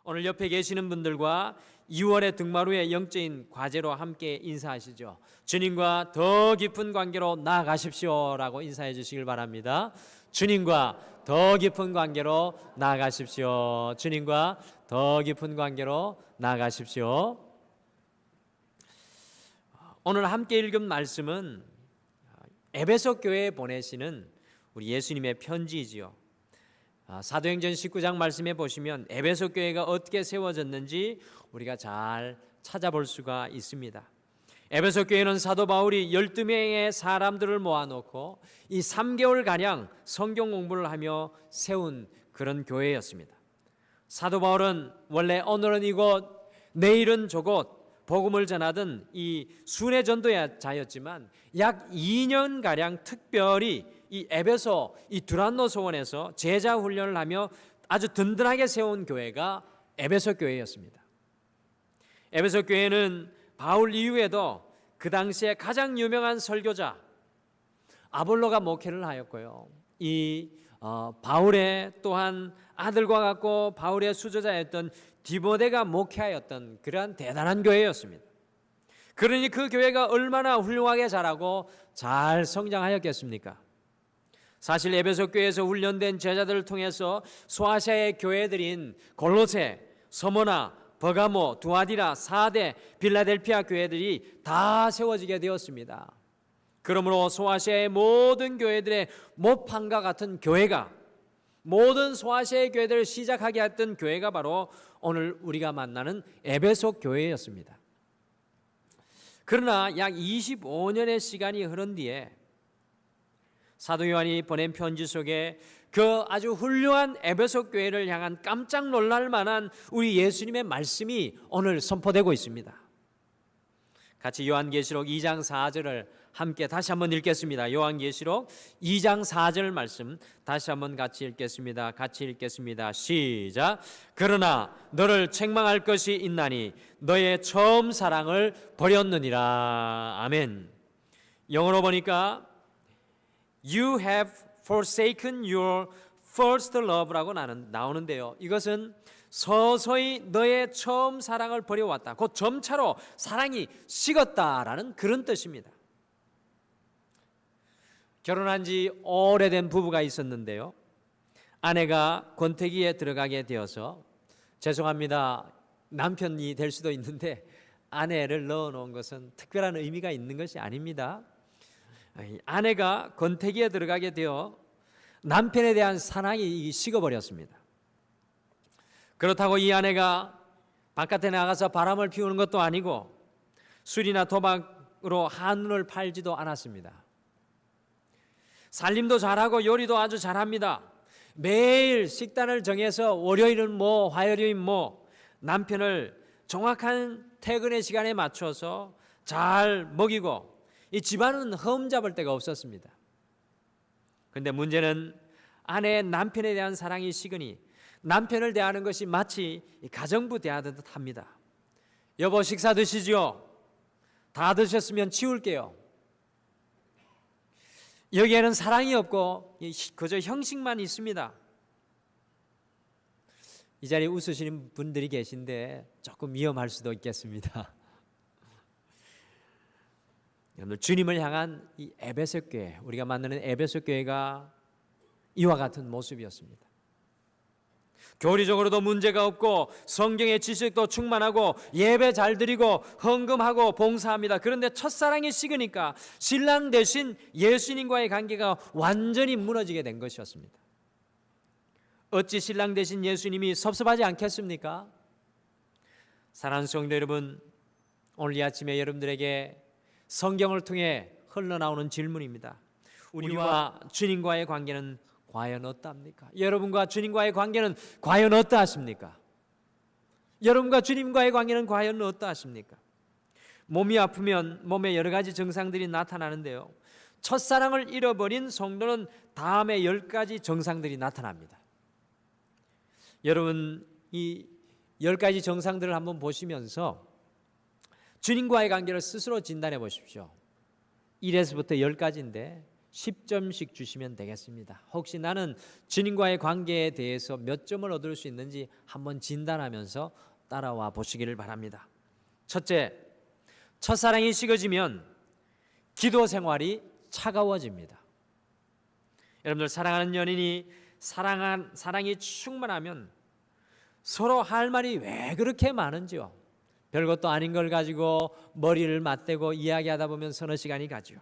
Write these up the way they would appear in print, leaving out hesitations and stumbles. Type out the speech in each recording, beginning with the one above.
오늘 옆에 계시는 분들과 2월의 등마루의 영적인 과제로 함께 인사하시죠. 주님과 더 깊은 관계로 나아가십시오라고 인사해 주시길 바랍니다. 주님과 더 깊은 관계로 나아가십시오. 주님과 더 깊은 관계로 나아가십시오. 오늘 함께 읽은 말씀은 에베소 교회에 보내시는 우리 예수님의 편지이지요. 사도행전 19장 말씀에 보시면 에베소 교회가 어떻게 세워졌는지 우리가 잘 찾아볼 수가 있습니다. 에베소 교회는 사도 바울이 12명의 사람들을 모아놓고 이 3개월가량 성경 공부를 하며 세운 그런 교회였습니다. 사도 바울은 원래 오늘은 이곳 내일은 저곳 복음을 전하던 이 순회 전도자였지만 약 2년가량 특별히 이 에베소 이 두란노 소원에서 제자 훈련을 하며 아주 든든하게 세운 교회가 에베소 교회였습니다. 에베소 교회는 바울 이후에도 그 당시에 가장 유명한 설교자 아볼로가 목회를 하였고요. 이 바울의 또한 아들과 같고 바울의 수저자였던 디모데가 목회하였던 그러한 대단한 교회였습니다. 그러니 그 교회가 얼마나 훌륭하게 자라고 잘 성장하였겠습니까? 사실 에베소 교회에서 훈련된 제자들을 통해서 소아시아의 교회들인 골로새, 서머나, 버가모, 두아디라, 사데, 빌라델피아 교회들이 다 세워지게 되었습니다. 그러므로 소아시아의 모든 교회들의 모판과 같은 교회가 모든 소아시아의 교회들을 시작하게 했던 교회가 바로 오늘 우리가 만나는 에베소 교회였습니다. 그러나 약 25년의 시간이 흐른 뒤에 사도 요한이 보낸 편지 속에 그 아주 훌륭한 에베소 교회를 향한 깜짝 놀랄 만한 우리 예수님의 말씀이 오늘 선포되고 있습니다. 같이 요한계시록 2장 4절을 함께 다시 한번 읽겠습니다. 요한계시록 2장 4절 말씀 다시 한번 같이 읽겠습니다. 같이 읽겠습니다. 시작. 그러나 너를 책망할 것이 있나니 너의 처음 사랑을 버렸느니라. 아멘. 영어로 보니까 You have forsaken your first love라고 나오는데요. 이것은 서서히 너의 처음 사랑을 버려왔다. 곧 점차로 사랑이 식었다라는 그런 뜻입니다. 결혼한 지 오래된 부부가 있었는데요. 아내가 권태기에 들어가게 되어서 죄송합니다. 남편이 될 수도 있는데 아내를 넣어놓은 것은 특별한 의미가 있는 것이 아닙니다. 아내가 권태기에 들어가게 되어 남편에 대한 사랑이 식어버렸습니다. 그렇다고 이 아내가 바깥에 나가서 바람을 피우는 것도 아니고 술이나 도박으로 한눈을 팔지도 않았습니다. 살림도 잘하고 요리도 아주 잘합니다. 매일 식단을 정해서 월요일은 뭐 화요일은 뭐 남편을 정확한 퇴근의 시간에 맞춰서 잘 먹이고 이 집안은 흠잡을 데가 없었습니다. 그런데 문제는 아내의 남편에 대한 사랑이 식으니 남편을 대하는 것이 마치 가정부 대하듯 합니다. 여보 식사 드시죠? 다 드셨으면 치울게요. 여기에는 사랑이 없고 그저 형식만 있습니다. 이 자리에 웃으시는 분들이 계신데 조금 위험할 수도 있겠습니다. 오늘 주님을 향한 이 에베소 교회, 우리가 만나는 에베소 교회가 이와 같은 모습이었습니다. 교리적으로도 문제가 없고 성경의 지식도 충만하고 예배 잘 드리고 헌금하고 봉사합니다. 그런데 첫사랑이 식으니까 신랑 대신 예수님과의 관계가 완전히 무너지게 된 것이었습니다. 어찌 신랑 대신 예수님이 섭섭하지 않겠습니까? 사랑하는 성도 여러분, 오늘 이 아침에 여러분들에게 성경을 통해 흘러나오는 질문입니다. 우리와 주님과의 관계는 과연 어떠합니까? 여러분과 주님과의 관계는 과연 어떠하십니까? 여러분과 주님과의 관계는 과연 어떠하십니까? 몸이 아프면 몸에 여러 가지 증상들이 나타나는데요. 첫사랑을 잃어버린 성도는 다음에 10가지 증상들이 나타납니다. 여러분 이 10가지 증상들을 한번 보시면서 주님과의 관계를 스스로 진단해 보십시오. 1에서부터 10가지인데 10점씩 주시면 되겠습니다. 혹시 나는 주님과의 관계에 대해서 몇 점을 얻을 수 있는지 한번 진단하면서 따라와 보시기를 바랍니다. 첫째, 첫사랑이 식어지면 기도 생활이 차가워집니다. 여러분들, 사랑하는 연인이 사랑이 충만하면 서로 할 말이 왜 그렇게 많은지요. 별것도 아닌 걸 가지고 머리를 맞대고 이야기하다 보면 서너 시간이 가죠.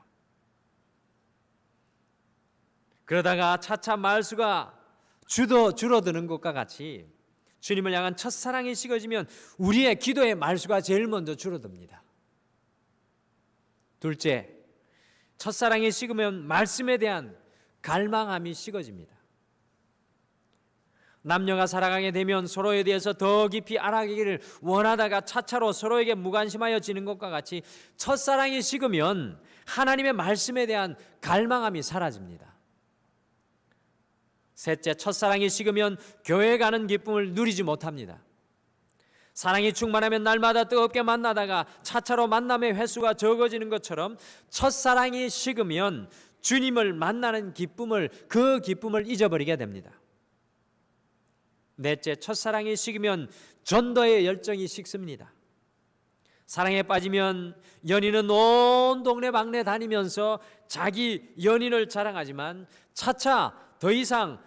그러다가 차차 말수가 줄어드는 것과 같이 주님을 향한 첫사랑이 식어지면 우리의 기도의 말수가 제일 먼저 줄어듭니다. 둘째, 첫사랑이 식으면 말씀에 대한 갈망함이 식어집니다. 남녀가 살아가게 되면 서로에 대해서 더 깊이 알아가기를 원하다가 차차로 서로에게 무관심하여지는 것과 같이 첫사랑이 식으면 하나님의 말씀에 대한 갈망함이 사라집니다. 셋째, 첫사랑이 식으면 교회 가는 기쁨을 누리지 못합니다. 사랑이 충만하면 날마다 뜨겁게 만나다가 차차로 만남의 횟수가 적어지는 것처럼 첫사랑이 식으면 주님을 만나는 그 기쁨을 잊어버리게 됩니다. 넷째, 첫사랑이 식으면 전도의 열정이 식습니다. 사랑에 빠지면 연인은 온 동네방네 다니면서 자기 연인을 자랑하지만 차차 더 이상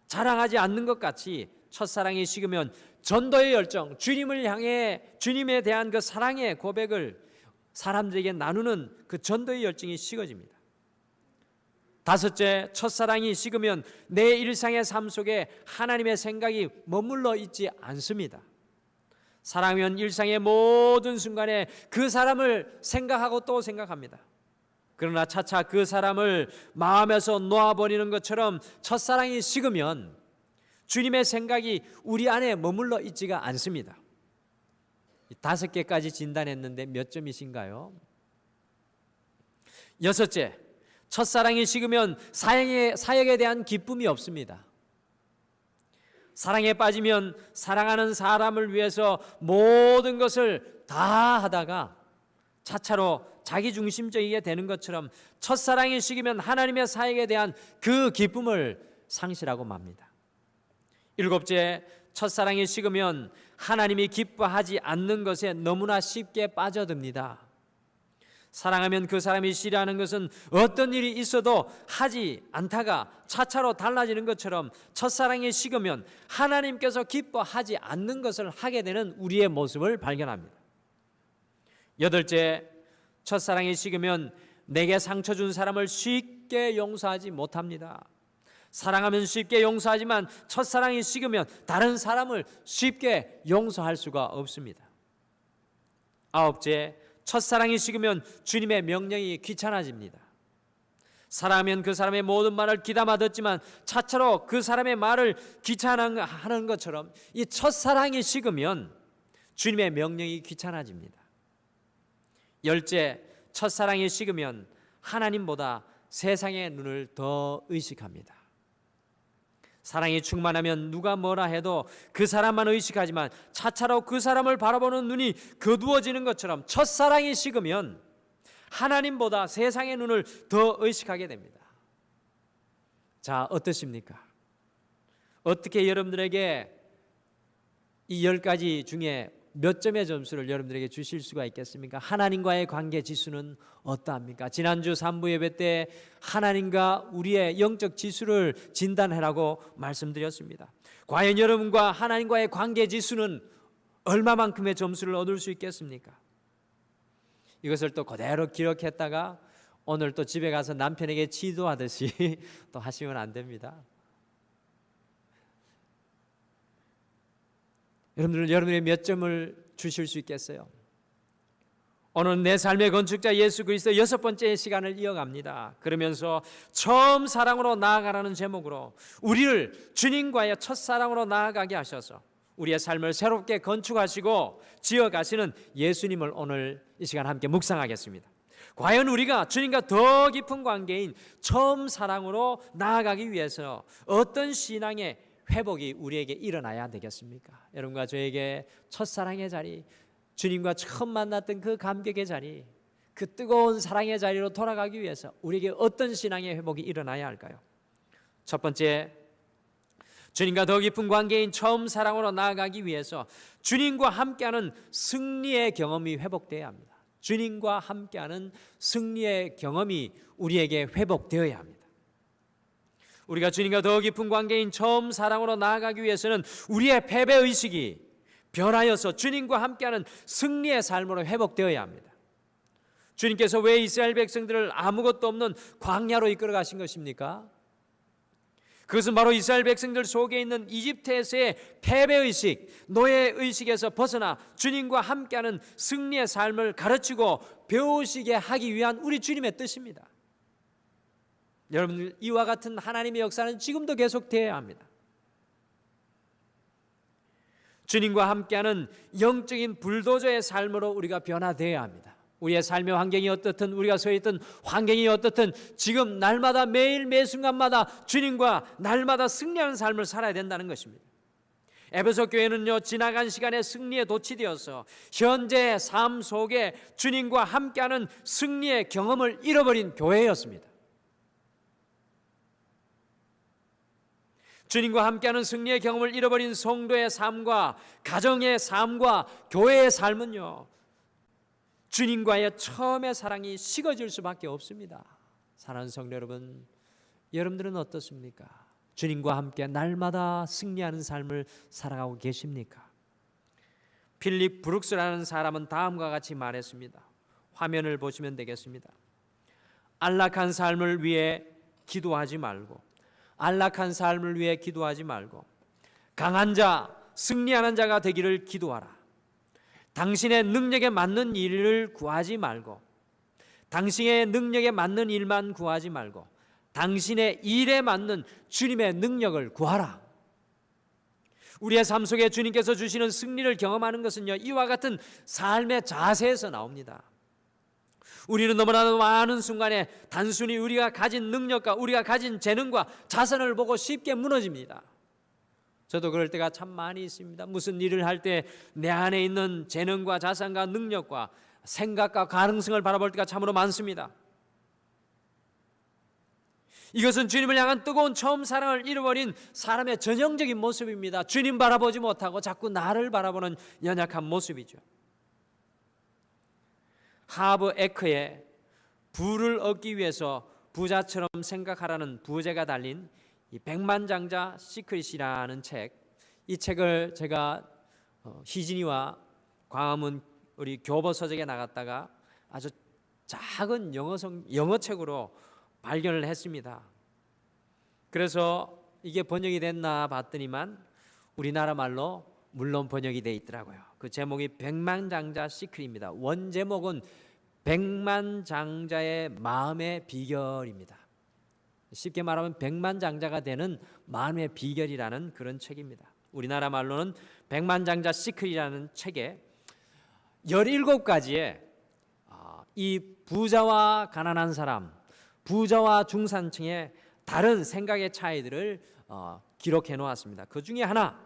자랑하지 않는 것 같이 첫사랑이 식으면 전도의 열정, 주님을 향해 주님에 대한 그 사랑의 고백을 사람들에게 나누는 그 전도의 열정이 식어집니다. 다섯째, 첫사랑이 식으면 내 일상의 삶 속에 하나님의 생각이 머물러 있지 않습니다. 사랑하면 일상의 모든 순간에 그 사람을 생각하고 또 생각합니다. 그러나 차차 그 사람을 마음에서 놓아버리는 것처럼 첫사랑이 식으면 주님의 생각이 우리 안에 머물러 있지가 않습니다. 5개까지 진단했는데 몇 점이신가요? 여섯째, 첫사랑이 식으면 사역에 대한 기쁨이 없습니다. 사랑에 빠지면 사랑하는 사람을 위해서 모든 것을 다 하다가 차차로 자기중심적이게 되는 것처럼 첫사랑이 식으면 하나님의 사역에 대한 그 기쁨을 상실하고 맙니다. 일곱째, 첫사랑이 식으면 하나님이 기뻐하지 않는 것에 너무나 쉽게 빠져듭니다. 사랑하면 그 사람이 싫어하는 것은 어떤 일이 있어도 하지 않다가 차차로 달라지는 것처럼 첫사랑이 식으면 하나님께서 기뻐하지 않는 것을 하게 되는 우리의 모습을 발견합니다. 여덟째, 첫사랑이 식으면 내게 상처 준 사람을 쉽게 용서하지 못합니다. 사랑하면 쉽게 용서하지만 첫사랑이 식으면 다른 사람을 쉽게 용서할 수가 없습니다. 아홉째, 첫사랑이 식으면 주님의 명령이 귀찮아집니다. 사랑하면 그 사람의 모든 말을 귀담아 듣지만 차차로 그 사람의 말을 귀찮아하는 것처럼 이 첫사랑이 식으면 주님의 명령이 귀찮아집니다. 열째, 첫사랑이 식으면 하나님보다 세상의 눈을 더 의식합니다. 사랑이 충만하면 누가 뭐라 해도 그 사람만 의식하지만 차차로 그 사람을 바라보는 눈이 거두어지는 것처럼 첫사랑이 식으면 하나님보다 세상의 눈을 더 의식하게 됩니다. 자, 어떠십니까? 어떻게 여러분들에게 이 10가지 중에 몇 점의 점수를 여러분들에게 주실 수가 있겠습니까? 하나님과의 관계 지수는 어떠합니까? 지난주 3부 예배 때 하나님과 우리의 영적 지수를 진단해라고 말씀드렸습니다. 과연 여러분과 하나님과의 관계 지수는 얼마만큼의 점수를 얻을 수 있겠습니까? 이것을 또 그대로 기록했다가 오늘 또 집에 가서 남편에게 지도하듯이 또 하시면 안 됩니다. 여러분들의 몇 점을 주실 수 있겠어요? 오늘 내 삶의 건축자 예수 그리스도 6번째 시간을 이어갑니다. 그러면서 처음 사랑으로 나아가라는 제목으로 우리를 주님과의 첫사랑으로 나아가게 하셔서 우리의 삶을 새롭게 건축하시고 지어가시는 예수님을 오늘 이 시간 함께 묵상하겠습니다. 과연 우리가 주님과 더 깊은 관계인 처음 사랑으로 나아가기 위해서 어떤 신앙의 회복이 우리에게 일어나야 되겠습니까? 여러분과 저에게 첫사랑의 자리, 주님과 처음 만났던 그 감격의 자리, 그 뜨거운 사랑의 자리로 돌아가기 위해서 우리에게 어떤 신앙의 회복이 일어나야 할까요? 첫 번째, 주님과 더 깊은 관계인 처음 사랑으로 나아가기 위해서 주님과 함께하는 승리의 경험이 회복되어야 합니다. 주님과 함께하는 승리의 경험이 우리에게 회복되어야 합니다. 우리가 주님과 더 깊은 관계인 처음 사랑으로 나아가기 위해서는 우리의 패배의식이 변하여서 주님과 함께하는 승리의 삶으로 회복되어야 합니다. 주님께서 왜 이스라엘 백성들을 아무것도 없는 광야로 이끌어 가신 것입니까? 그것은 바로 이스라엘 백성들 속에 있는 이집트에서의 패배의식, 노예의식에서 벗어나 주님과 함께하는 승리의 삶을 가르치고 배우시게 하기 위한 우리 주님의 뜻입니다. 여러분들, 이와 같은 하나님의 역사는 지금도 계속되어야 합니다. 주님과 함께하는 영적인 불도저의 삶으로 우리가 변화되어야 합니다. 우리의 삶의 환경이 어떻든, 우리가 서 있던 환경이 어떻든 지금 날마다 매일 매순간마다 주님과 날마다 승리하는 삶을 살아야 된다는 것입니다. 에베소 교회는요, 지나간 시간의 승리에 도취되어서 현재의 삶 속에 주님과 함께하는 승리의 경험을 잃어버린 교회였습니다. 주님과 함께하는 승리의 경험을 잃어버린 성도의 삶과 가정의 삶과 교회의 삶은요, 주님과의 처음의 사랑이 식어질 수밖에 없습니다. 사랑하는 성도 여러분, 여러분들은 어떻습니까? 주님과 함께 날마다 승리하는 삶을 살아가고 계십니까? 필립 브룩스라는 사람은 다음과 같이 말했습니다. 화면을 보시면 되겠습니다. 안락한 삶을 위해 기도하지 말고, 안락한 삶을 위해 기도하지 말고, 강한 자, 승리하는 자가 되기를 기도하라. 당신의 능력에 맞는 일을 구하지 말고, 당신의 능력에 맞는 일만 구하지 말고 당신의 일에 맞는 주님의 능력을 구하라. 우리의 삶 속에 주님께서 주시는 승리를 경험하는 것은요, 이와 같은 삶의 자세에서 나옵니다. 우리는 너무나도 많은 순간에 단순히 우리가 가진 능력과 우리가 가진 재능과 자선을 보고 쉽게 무너집니다. 저도 그럴 때가 참 많이 있습니다. 무슨 일을 할 때 내 안에 있는 재능과 자산과 능력과 생각과 가능성을 바라볼 때가 참으로 많습니다. 이것은 주님을 향한 뜨거운 처음 사랑을 잃어버린 사람의 전형적인 모습입니다. 주님 바라보지 못하고 자꾸 나를 바라보는 연약한 모습이죠. 하브 에크의 부를 얻기 위해서 부자처럼 생각하라는 부제가 달린 이 백만장자 시크릿이라는 책, 이 책을 제가 희진이와 광화문 우리 교보 서적에 나갔다가 아주 작은 영어책으로 발견을 했습니다. 그래서 이게 번역이 됐나 봤더니만 우리나라 말로 물론 번역이 돼 있더라고요. 그 제목이 백만장자 시크릿입니다. 원 제목은 백만장자의 마음의 비결입니다. 쉽게 말하면 백만장자가 되는 마음의 비결이라는 그런 책입니다. 우리나라 말로는 백만장자 시크릿이라는 책에 17가지의 이 부자와 가난한 사람, 부자와 중산층의 다른 생각의 차이들을 기록해 놓았습니다. 그 중에 하나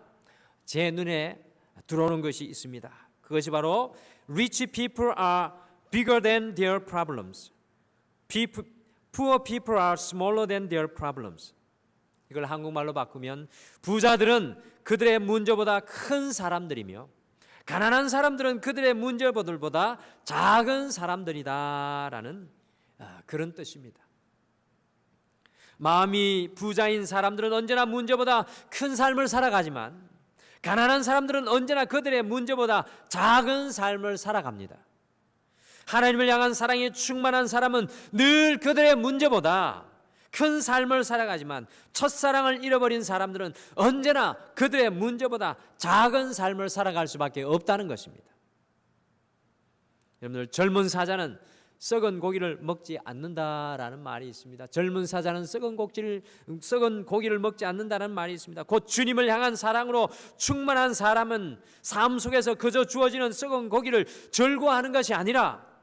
제 눈에 들어오는 것이 있습니다. 그것이 바로 Rich people are bigger than their problems. Poor people are smaller than their problems. 이걸 한국말로 바꾸면 부자들은 그들의 문제보다 큰 사람들이며 가난한 사람들은 그들의 문제보다 작은 사람들이다라는 그런 뜻입니다. 마음이 부자인 사람들은 언제나 문제보다 큰 삶을 살아가지만 가난한 사람들은 언제나 그들의 문제보다 작은 삶을 살아갑니다. 하나님을 향한 사랑이 충만한 사람은 늘 그들의 문제보다 큰 삶을 살아가지만 첫사랑을 잃어버린 사람들은 언제나 그들의 문제보다 작은 삶을 살아갈 수밖에 없다는 것입니다. 여러분들, 젊은 사자는 썩은 고기를 먹지 않는다라는 말이 있습니다. 젊은 사자는 썩은 고기를 먹지 않는다는 말이 있습니다. 곧 주님을 향한 사랑으로 충만한 사람은 삶 속에서 그저 주어지는 썩은 고기를 즐거워하는 것이 아니라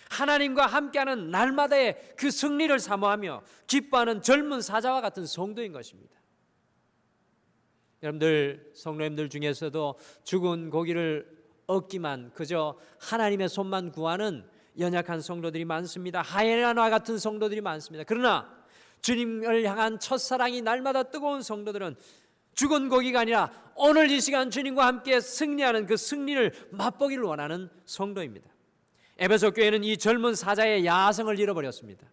하나님과 함께하는 날마다의 그 승리를 사모하며 기뻐하는 젊은 사자와 같은 성도인 것입니다. 여러분들, 성도님들 중에서도 죽은 고기를 얻기만, 그저 하나님의 손만 구하는 연약한 성도들이 많습니다. 하예나와 같은 성도들이 많습니다. 그러나 주님을 향한 첫사랑이 날마다 뜨거운 성도들은 죽은 고기가 아니라 오늘 이 시간 주님과 함께 승리하는 그 승리를 맛보기를 원하는 성도입니다. 에베소 교회는 이 젊은 사자의 야성을 잃어버렸습니다.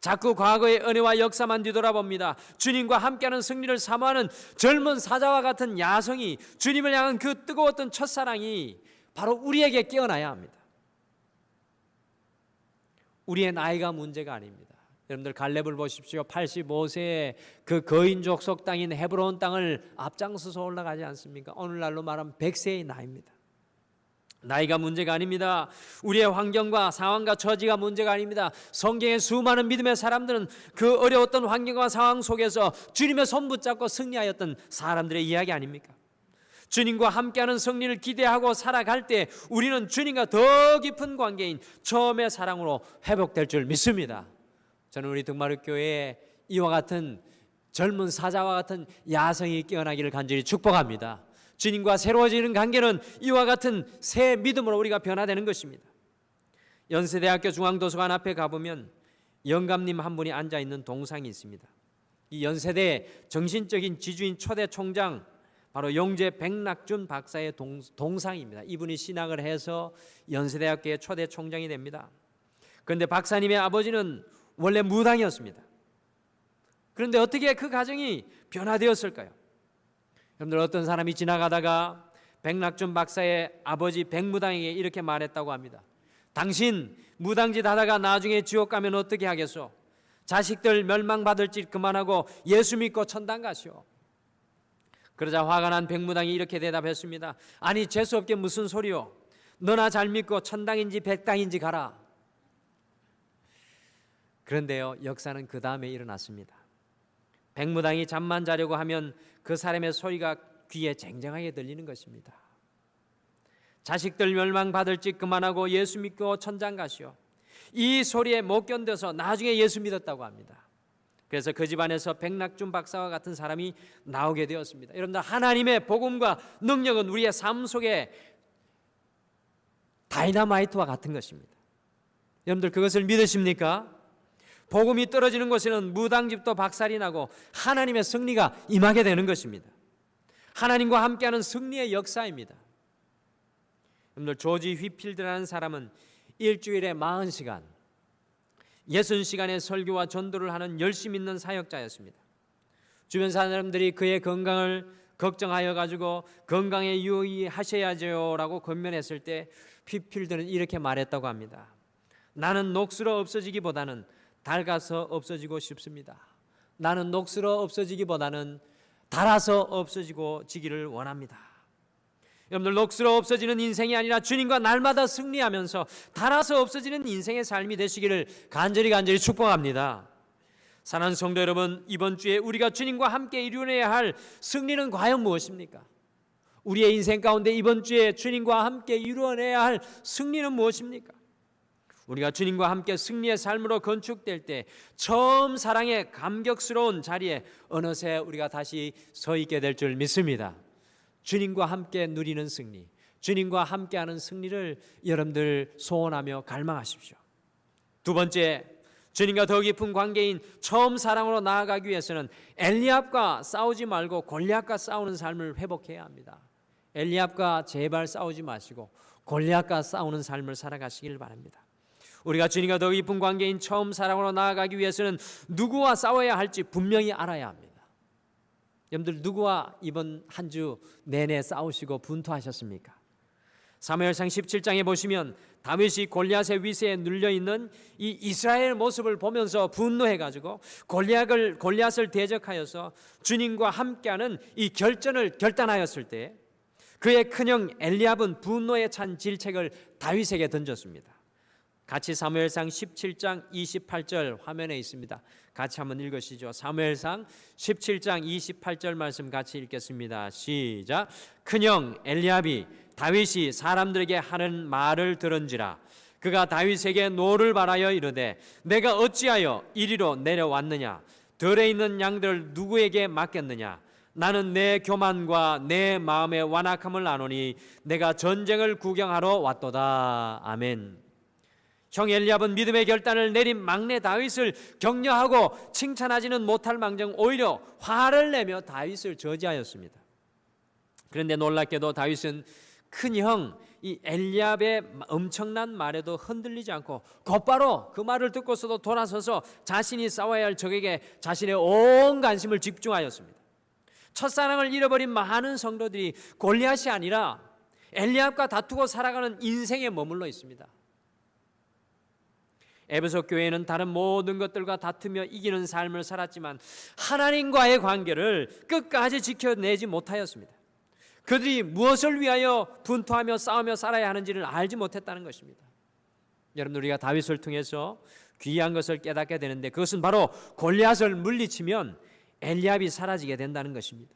자꾸 과거의 은혜와 역사만 뒤돌아봅니다. 주님과 함께하는 승리를 사모하는 젊은 사자와 같은 야성이, 주님을 향한 그 뜨거웠던 첫사랑이 바로 우리에게 깨어나야 합니다. 우리의 나이가 문제가 아닙니다. 여러분들 갈렙을 보십시오. 85세에 그 거인족 속 땅인 헤브론 땅을 앞장서서 올라가지 않습니까? 오늘날로 말하면 100세의 나이입니다. 나이가 문제가 아닙니다. 우리의 환경과 상황과 처지가 문제가 아닙니다. 성경의 수많은 믿음의 사람들은 그 어려웠던 환경과 상황 속에서 주님의 손 붙잡고 승리하였던 사람들의 이야기 아닙니까? 주님과 함께하는 승리를 기대하고 살아갈 때 우리는 주님과 더 깊은 관계인 처음의 사랑으로 회복될 줄 믿습니다. 저는 우리 등마룻교회에 이와 같은 젊은 사자와 같은 야성이 깨어나기를 간절히 축복합니다. 주님과 새로워지는 관계는 이와 같은 새 믿음으로 우리가 변화되는 것입니다. 연세대학교 중앙도서관 앞에 가보면 영감님 한 분이 앉아있는 동상이 있습니다. 이 연세대 정신적인 지주인 초대 총장 바로 용재 백낙준 박사의 동상입니다. 이분이 신학을 해서 연세대학교의 초대 총장이 됩니다. 그런데 박사님의 아버지는 원래 무당이었습니다. 그런데 어떻게 그 가정이 변화되었을까요? 여러분들 어떤 사람이 지나가다가 백낙준 박사의 아버지 백무당에게 이렇게 말했다고 합니다. 당신 무당짓 하다가 나중에 지옥 가면 어떻게 하겠소? 자식들 멸망받을 짓 그만하고 예수 믿고 천당 가시오. 그러자 화가 난 백무당이 이렇게 대답했습니다. 아니 재수없게 무슨 소리요? 너나 잘 믿고 천당인지 백당인지 가라. 그런데요, 역사는 그 다음에 일어났습니다. 백무당이 잠만 자려고 하면 그 사람의 소리가 귀에 쟁쟁하게 들리는 것입니다. 자식들 멸망받을 짓 그만하고 예수 믿고 천당 가시오. 이 소리에 못 견뎌서 나중에 예수 믿었다고 합니다. 그래서 그 집안에서 백낙준 박사와 같은 사람이 나오게 되었습니다. 여러분들, 하나님의 복음과 능력은 우리의 삶 속에 다이너마이트와 같은 것입니다. 여러분들 그것을 믿으십니까? 복음이 떨어지는 곳에는 무당집도 박살이 나고 하나님의 승리가 임하게 되는 것입니다. 하나님과 함께하는 승리의 역사입니다. 여러분들, 조지 휘필드라는 사람은 일주일에 40시간 60시간의 설교와 전도를 하는 열심 있는 사역자였습니다. 주변 사람들이 그의 건강을 걱정하여 가지고 건강에 유의하셔야죠라고 권면했을 때 휘필드는 이렇게 말했다고 합니다. 나는 녹슬어 없어지기보다는 닳아서 없어지고 싶습니다. 나는 녹슬어 없어지기보다는 닳아서 없어지고 지기를 원합니다. 여러분들, 녹슬어 없어지는 인생이 아니라 주님과 날마다 승리하면서 닳아서 없어지는 인생의 삶이 되시기를 간절히 축복합니다. 사랑하는 성도 여러분, 이번 주에 우리가 주님과 함께 이루어내야 할 승리는 과연 무엇입니까? 우리의 인생 가운데 이번 주에 주님과 함께 이루어내야 할 승리는 무엇입니까? 우리가 주님과 함께 승리의 삶으로 건축될 때 처음 사랑의 감격스러운 자리에 어느새 우리가 다시 서 있게 될 줄 믿습니다. 주님과 함께 누리는 승리, 주님과 함께하는 승리를 여러분들 소원하며 갈망하십시오. 두 번째, 주님과 더 깊은 관계인 처음 사랑으로 나아가기 위해서는 엘리압과 싸우지 말고 골리앗과 싸우는 삶을 회복해야 합니다. 엘리압과 제발 싸우지 마시고 골리앗과 싸우는 삶을 살아가시길 바랍니다. 우리가 주님과 더 깊은 관계인 처음 사랑으로 나아가기 위해서는 누구와 싸워야 할지 분명히 알아야 합니다. 여러분들, 누구와 이번 한 주 내내 싸우시고 분투하셨습니까? 사무엘상 17장에 보시면 다윗이 골리앗의 위세에 눌려있는 이 이스라엘 모습을 보면서 분노해가지고 골리앗을 대적하여서 주님과 함께하는 이 결전을 결단하였을 때 그의 큰형 엘리압은 분노에 찬 질책을 다윗에게 던졌습니다. 같이 사무엘상 17장 28절 화면에 있습니다. 같이 한번 읽으시죠. 사무엘상 17장 28절 말씀 같이 읽겠습니다. 시작. 큰형 엘리압이 다윗이 사람들에게 하는 말을 들은지라 그가 다윗에게 노를 바라여 이르되 내가 어찌하여 이리로 내려왔느냐 들에 있는 양들을 누구에게 맡겼느냐 나는 내 교만과 내 마음의 완악함을 아노니 내가 전쟁을 구경하러 왔도다. 아멘. 형 엘리압은 믿음의 결단을 내린 막내 다윗을 격려하고 칭찬하지는 못할 망정 오히려 화를 내며 다윗을 저지하였습니다. 그런데 놀랍게도 다윗은 큰형 이 엘리압의 엄청난 말에도 흔들리지 않고 곧바로 그 말을 듣고서도 돌아서서 자신이 싸워야 할 적에게 자신의 온 관심을 집중하였습니다. 첫사랑을 잃어버린 많은 성도들이 골리앗이 아니라 엘리압과 다투고 살아가는 인생에 머물러 있습니다. 에베소 교회는 다른 모든 것들과 다투며 이기는 삶을 살았지만 하나님과의 관계를 끝까지 지켜내지 못하였습니다. 그들이 무엇을 위하여 분투하며 싸우며 살아야 하는지를 알지 못했다는 것입니다. 여러분, 우리가 다윗을 통해서 귀한 것을 깨닫게 되는데 그것은 바로 골리앗을 물리치면 엘리압이 사라지게 된다는 것입니다.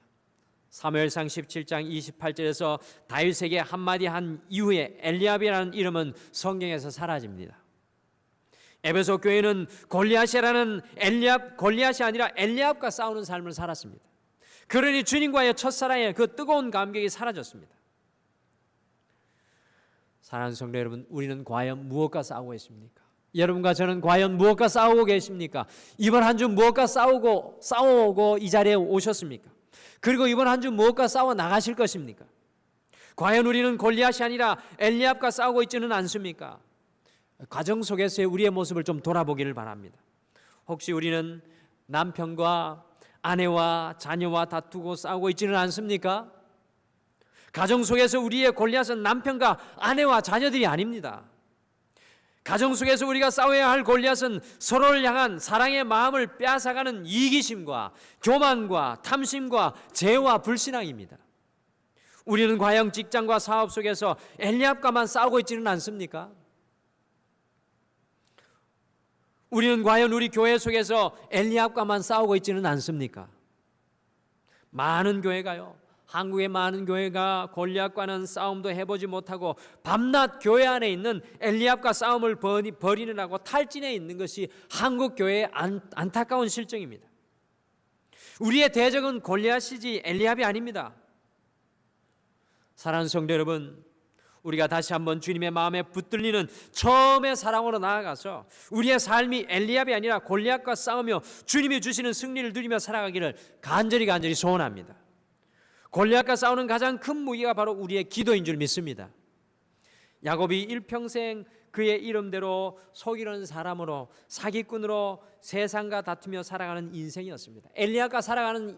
사무엘상 17장 28절에서 다윗에게 한마디 한 이후에 엘리압이라는 이름은 성경에서 사라집니다. 에베소 교회는 골리앗이라는 골리앗이 아니라 엘리압과 싸우는 삶을 살았습니다. 그러니 주님과의 첫사랑의 그 뜨거운 감격이 사라졌습니다. 사랑하는 성도 여러분, 우리는 과연 무엇과 싸우고 있습니까? 여러분과 저는 과연 무엇과 싸우고 계십니까? 이번 한 주 무엇과 싸우고 이 자리에 오셨습니까? 그리고 이번 한 주 무엇과 싸워 나가실 것입니까? 과연 우리는 골리앗이 아니라 엘리압과 싸우고 있지는 않습니까? 가정 속에서의 우리의 모습을 좀 돌아보기를 바랍니다. 혹시 우리는 남편과 아내와 자녀와 다투고 싸우고 있지는 않습니까? 가정 속에서 우리의 골리앗은 남편과 아내와 자녀들이 아닙니다. 가정 속에서 우리가 싸워야 할 골리앗은 서로를 향한 사랑의 마음을 빼앗아가는 이기심과 교만과 탐심과 죄와 불신앙입니다. 우리는 과연 직장과 사업 속에서 엘리압과만 싸우고 있지는 않습니까? 우리는 과연 우리 교회 속에서 엘리압과만 싸우고 있지는 않습니까? 많은 교회가요, 한국의 많은 교회가 골리앗과는 싸움도 해보지 못하고 밤낮 교회 안에 있는 엘리압과 싸움을 벌이느라고 탈진해 있는 것이 한국 교회의 안타까운 실정입니다. 우리의 대적은 골리앗이지 엘리압이 아닙니다. 사랑하는 성도 여러분, 우리가 다시 한번 주님의 마음에 붙들리는 처음의 사랑으로 나아가서 우리의 삶이 엘리압이 아니라 골리앗과 싸우며 주님이 주시는 승리를 누리며 살아가기를 간절히 소원합니다. 골리앗과 싸우는 가장 큰 무기가 바로 우리의 기도인 줄 믿습니다. 야곱이 일평생 그의 이름대로 속이는 사람으로 사기꾼으로 세상과 다투며 살아가는 인생이었습니다. 엘리압과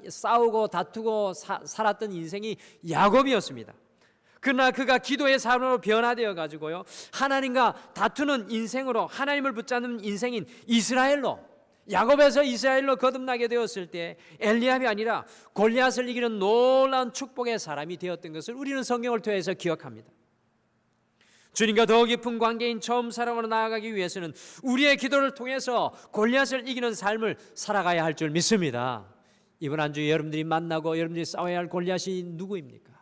싸우고 다투고 살았던 인생이 야곱이었습니다. 그러나 그가 기도의 삶으로 변화되어 가지고요, 하나님과 다투는 인생으로, 하나님을 붙잡는 인생인 이스라엘로, 야곱에서 이스라엘로 거듭나게 되었을 때 엘리압이 아니라 골리앗을 이기는 놀라운 축복의 사람이 되었던 것을 우리는 성경을 통해서 기억합니다. 주님과 더 깊은 관계인 처음 사랑으로 나아가기 위해서는 우리의 기도를 통해서 골리앗을 이기는 삶을 살아가야 할 줄 믿습니다. 이번 한 주 여러분들이 만나고 여러분들이 싸워야 할 골리앗이 누구입니까?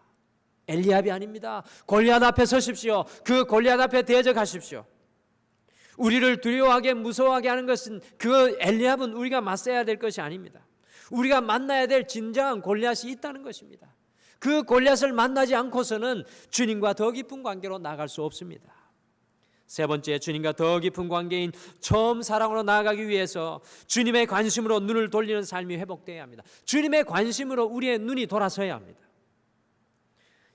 엘리압이 아닙니다. 골리앗 앞에 서십시오. 그 골리앗 앞에 대적하십시오. 우리를 두려워하게 무서워하게 하는 것은 그 엘리압은 우리가 맞서야 될 것이 아닙니다. 우리가 만나야 될 진정한 골리앗이 있다는 것입니다. 그 골리앗을 만나지 않고서는 주님과 더 깊은 관계로 나아갈 수 없습니다. 세 번째, 주님과 더 깊은 관계인 처음 사랑으로 나아가기 위해서 주님의 관심으로 눈을 돌리는 삶이 회복되어야 합니다. 주님의 관심으로 우리의 눈이 돌아서야 합니다.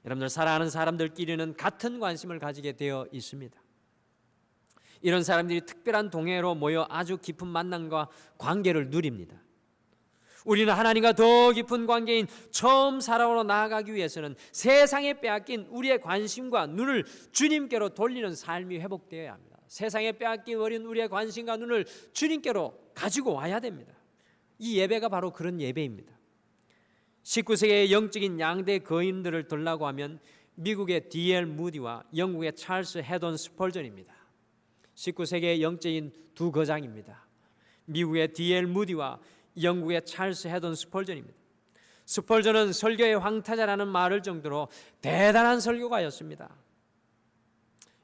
여러분들, 사랑하는 사람들끼리는 같은 관심을 가지게 되어 있습니다. 이런 사람들이 특별한 동행으로 모여 아주 깊은 만남과 관계를 누립니다. 우리는 하나님과 더 깊은 관계인 처음 사랑으로 나아가기 위해서는 세상에 빼앗긴 우리의 관심과 눈을 주님께로 돌리는 삶이 회복되어야 합니다. 세상에 빼앗겨버린 우리의 관심과 눈을 주님께로 가지고 와야 됩니다. 이 예배가 바로 그런 예배입니다. 19세기의 영적인 양대 거인들을 들라고 하면 미국의 D.L. 무디와 영국의 찰스 헤돈 스펄전입니다. 19세기의 영적인 두 거장입니다. 미국의 D.L. 무디와 영국의 찰스 헤돈 스펄전입니다. 스펄전은 설교의 황태자라는 말을 정도로 대단한 설교가였습니다.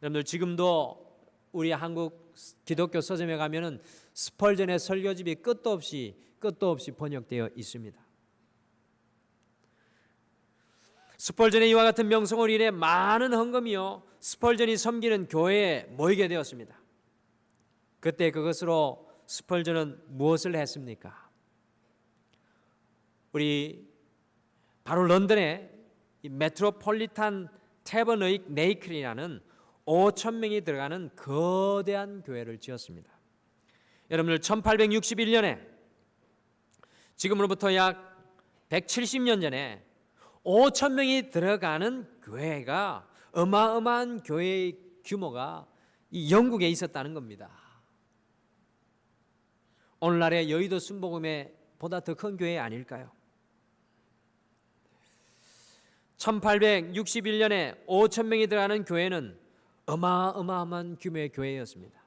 여러분들, 지금도 우리 한국 기독교 서점에 가면은 스펄전의 설교집이 끝도 없이 번역되어 있습니다. 스펄전의 이와 같은 명성을 인해 많은 헌금이요 스펄전이 섬기는 교회에 모이게 되었습니다. 그때 그것으로 스펄전은 무엇을 했습니까? 우리 바로 런던의 이 메트로폴리탄 태버네이클이라는 5천 명이 들어가는 거대한 교회를 지었습니다. 여러분들 1861년에 지금으로부터 약 170년 전에 5천 명이 들어가는 교회가 어마어마한 교회의 규모가 이 영국에 있었다는 겁니다. 오늘날의 여의도 순복음회 보다 더 큰 교회 아닐까요? 1861년에 5천 명이 들어가는 교회는 어마어마한 규모의 교회였습니다.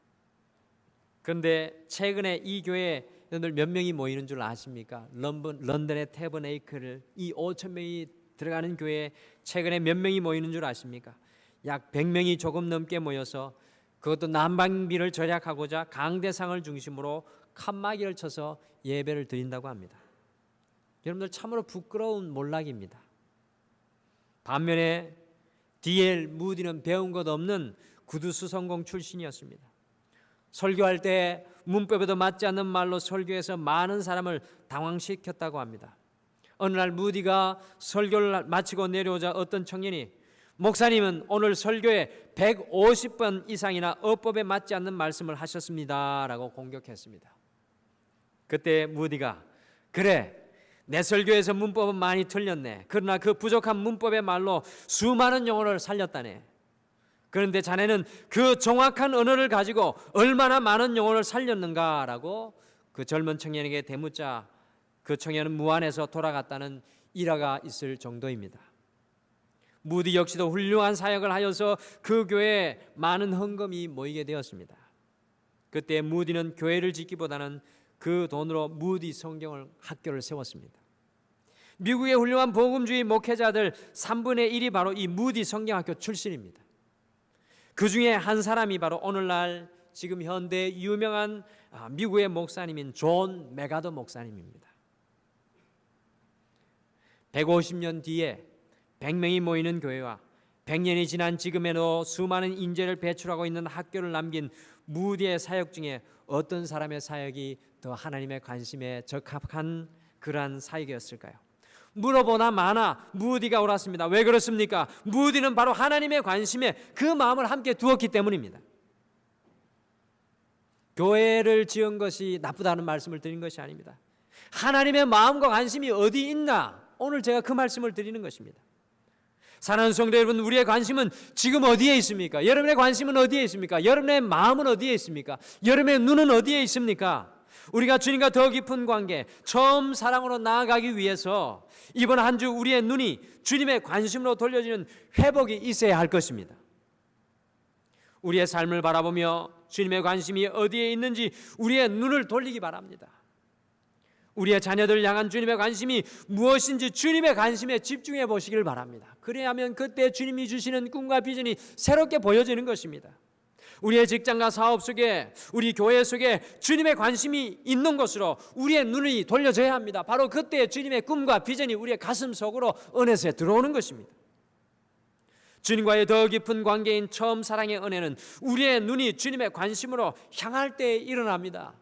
그런데 최근에 이 교회에 여러분들 몇 명이 모이는 줄 아십니까? 런던의 태버네이클을 이 5천 명이 들어가는 교회에 최근에 몇 명이 모이는 줄 아십니까? 약 100명이 조금 넘게 모여서 그것도 난방비를 절약하고자 강대상을 중심으로 칸막이를 쳐서 예배를 드린다고 합니다. 여러분들 참으로 부끄러운 몰락입니다. 반면에 D.L. 무디는 배운 것 없는 구두수성공 출신이었습니다. 설교할 때 문법에도 맞지 않는 말로 설교해서 많은 사람을 당황시켰다고 합니다. 어느 날 무디가 설교를 마치고 내려오자 어떤 청년이 목사님은 오늘 설교에 150번 이상이나 어법에 맞지 않는 말씀을 하셨습니다 라고 공격했습니다. 그때 무디가 그래 내 설교에서 문법은 많이 틀렸네. 그러나 그 부족한 문법의 말로 수많은 영혼을 살렸다네. 그런데 자네는 그 정확한 언어를 가지고 얼마나 많은 영혼을 살렸는가라고 그 젊은 청년에게 대묻자 그 청년은 무안해서 돌아갔다는 일화가 있을 정도입니다. 무디 역시도 훌륭한 사역을 하여서 그 교회에 많은 헌금이 모이게 되었습니다. 그때 무디는 교회를 짓기보다는 그 돈으로 무디 성경을 학교를 세웠습니다. 미국의 훌륭한 복음주의 목회자들 3분의 1이 바로 이 무디 성경학교 출신입니다. 그 중에 한 사람이 바로 오늘날 지금 현대 유명한 미국의 목사님인 존 메가더 목사님입니다. 150년 뒤에 100명이 모이는 교회와 100년이 지난 지금에도 수많은 인재를 배출하고 있는 학교를 남긴 무디의 사역 중에 어떤 사람의 사역이 더 하나님의 관심에 적합한 그러한 사역이었을까요? 물어보나 마나 무디가 옳았습니다. 왜 그렇습니까? 무디는 바로 하나님의 관심에 그 마음을 함께 두었기 때문입니다. 교회를 지은 것이 나쁘다는 말씀을 드린 것이 아닙니다. 하나님의 마음과 관심이 어디 있나? 오늘 제가 그 말씀을 드리는 것입니다. 사랑하는 성도 여러분, 우리의 관심은 지금 어디에 있습니까? 여러분의 관심은 어디에 있습니까? 여러분의 마음은 어디에 있습니까? 여러분의 눈은 어디에 있습니까? 우리가 주님과 더 깊은 관계, 처음 사랑으로 나아가기 위해서 이번 한 주 우리의 눈이 주님의 관심으로 돌려지는 회복이 있어야 할 것입니다. 우리의 삶을 바라보며 주님의 관심이 어디에 있는지 우리의 눈을 돌리기 바랍니다. 우리의 자녀들을 향한 주님의 관심이 무엇인지 주님의 관심에 집중해 보시길 바랍니다. 그래야만 그때 주님이 주시는 꿈과 비전이 새롭게 보여지는 것입니다. 우리의 직장과 사업 속에, 우리 교회 속에 주님의 관심이 있는 것으로 우리의 눈이 돌려져야 합니다. 바로 그때 주님의 꿈과 비전이 우리의 가슴 속으로 은혜에 들어오는 것입니다. 주님과의 더 깊은 관계인 처음 사랑의 은혜는 우리의 눈이 주님의 관심으로 향할 때에 일어납니다.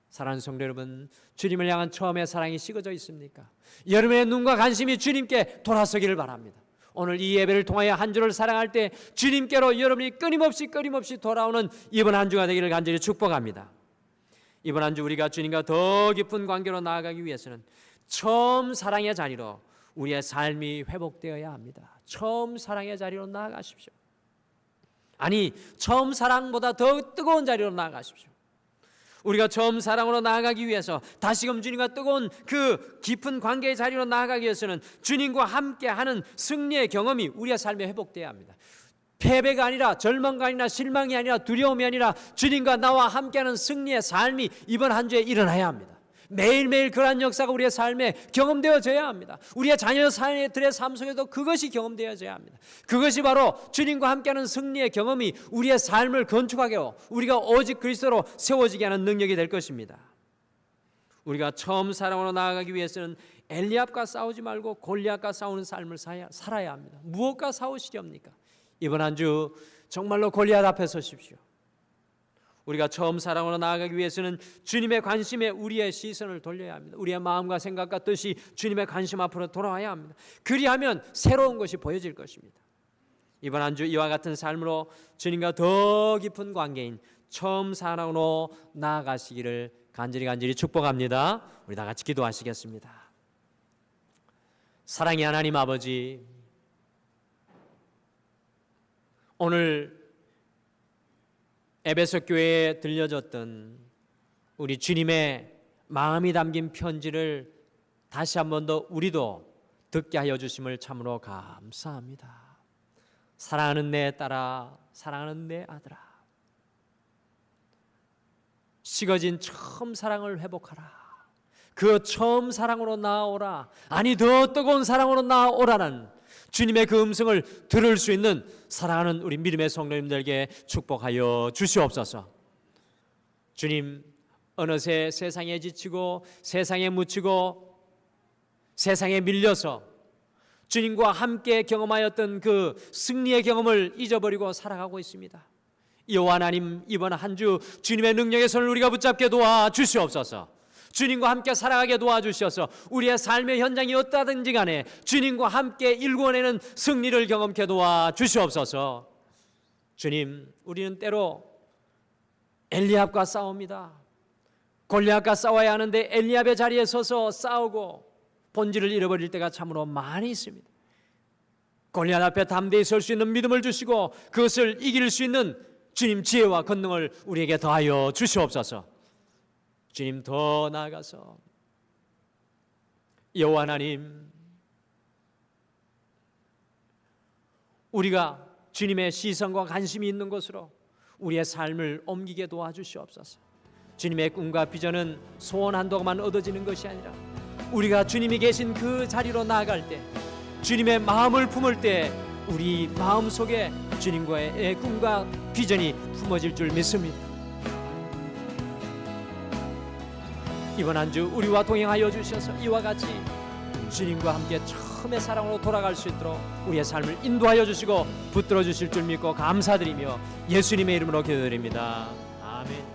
사랑하는 성도 여러분, 주님을 향한 처음의 사랑이 식어져 있습니까? 여러분의 눈과 관심이 주님께 돌아서기를 바랍니다. 오늘 이 예배를 통하여 한 주를 사랑할 때 주님께로 여러분이 끊임없이 돌아오는 이번 한 주가 되기를 간절히 축복합니다. 이번 한 주 우리가 주님과 더 깊은 관계로 나아가기 위해서는 처음 사랑의 자리로 우리의 삶이 회복되어야 합니다. 처음 사랑의 자리로 나아가십시오. 아니, 처음 사랑보다 더 뜨거운 자리로 나아가십시오. 우리가 처음 사랑으로 나아가기 위해서 다시금 주님과 뜨거운 그 깊은 관계의 자리로 나아가기 위해서는 주님과 함께하는 승리의 경험이 우리의 삶에 회복되어야 합니다. 패배가 아니라 절망가 아니라 실망이 아니라 두려움이 아니라 주님과 나와 함께하는 승리의 삶이 이번 한 주에 일어나야 합니다. 매일매일 그러한 역사가 우리의 삶에 경험되어져야 합니다. 우리의 자녀들의 삶 속에도 그것이 경험되어져야 합니다. 그것이 바로 주님과 함께하는 승리의 경험이 우리의 삶을 건축하게 하고 우리가 오직 그리스도로 세워지게 하는 능력이 될 것입니다. 우리가 처음 사랑으로 나아가기 위해서는 엘리압과 싸우지 말고 골리앗과 싸우는 삶을 살아야 합니다. 무엇과 싸우시렵니까? 이번 한 주 정말로 골리앗 앞에 서십시오. 우리가 처음 사랑으로 나아가기 위해서는 주님의 관심에 우리의 시선을 돌려야 합니다. 우리의 마음과 생각과 뜻이 주님의 관심 앞으로 돌아와야 합니다. 그리하면 새로운 것이 보여질 것입니다. 이번 한 주 이와 같은 삶으로 주님과 더 깊은 관계인 처음 사랑으로 나아가시기를 간절히 축복합니다. 우리 다 같이 기도하시겠습니다. 사랑의 하나님 아버지, 오늘 에베소 교회에 들려줬던 우리 주님의 마음이 담긴 편지를 다시 한 번 더 우리도 듣게 하여 주심을 참으로 감사합니다. 사랑하는 내 딸아, 사랑하는 내 아들아, 식어진 처음 사랑을 회복하라. 그 처음 사랑으로 나아오라. 아니, 더 뜨거운 사랑으로 나아오라는 주님의 그 음성을 들을 수 있는 사랑하는 우리 믿음의 성도님들에게 축복하여 주시옵소서. 주님, 어느새 세상에 지치고 세상에 묻히고 세상에 밀려서 주님과 함께 경험하였던 그 승리의 경험을 잊어버리고 살아가고 있습니다. 여호와 하나님, 이번 한 주 주님의 능력의 손을 우리가 붙잡게 도와주시옵소서. 주님과 함께 살아가게 도와주셔서 우리의 삶의 현장이 어떠하든지 간에 주님과 함께 일궈내는 승리를 경험케 도와주시옵소서. 주님, 우리는 때로 엘리압과 싸웁니다. 골리앗과 싸워야 하는데 엘리압의 자리에 서서 싸우고 본질을 잃어버릴 때가 참으로 많이 있습니다. 골리앗 앞에 담대히 설 수 있는 믿음을 주시고 그것을 이길 수 있는 주님 지혜와 권능을 우리에게 더하여 주시옵소서. 주님, 더 나아가서 여호와 하나님, 우리가 주님의 시선과 관심이 있는 곳으로 우리의 삶을 옮기게 도와주시옵소서. 주님의 꿈과 비전은 소원 한도만 얻어지는 것이 아니라 우리가 주님이 계신 그 자리로 나아갈 때, 주님의 마음을 품을 때 우리 마음속에 주님과의 꿈과 비전이 품어질 줄 믿습니다. 이번 한 주 우리와 동행하여 주셔서 이와 같이 주님과 함께 처음의 사랑으로 돌아갈 수 있도록 우리의 삶을 인도하여 주시고 붙들어 주실 줄 믿고 감사드리며 예수님의 이름으로 기도드립니다. 아멘.